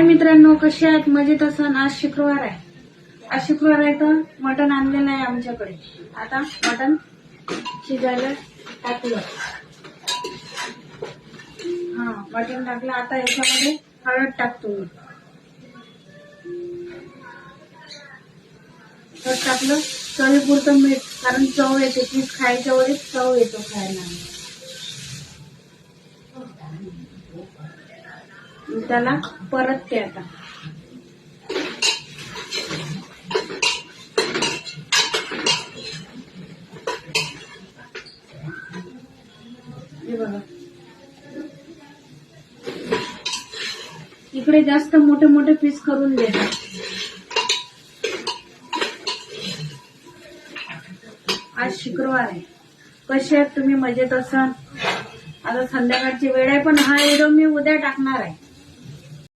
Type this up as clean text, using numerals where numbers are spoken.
हाय मित्रांनो, कसे आहेत? मजेत असन? आज शुक्रवार आहे तर मटण आणलेलं आहे आमच्याकडे. आता मटण शिजायला टाकलं. मटण टाकलं. आता याच्यामध्ये हळद टाकतो मी. हळद टाकलं, चवीपुरतं मीठ, कारण चव येते. पीस खायच्या वेळेस चव येतो खायला. त्याला परतते आता. हे बघा, इकडे जास्त मोठे मोठे पीस करून देतात. आज शुक्रवार आहे. कसे आहेत तुम्ही? मजेत असाल? आता संध्याकाळची वेळ आहे, पण हा व्हिडिओ मी उद्या टाकणार आहे.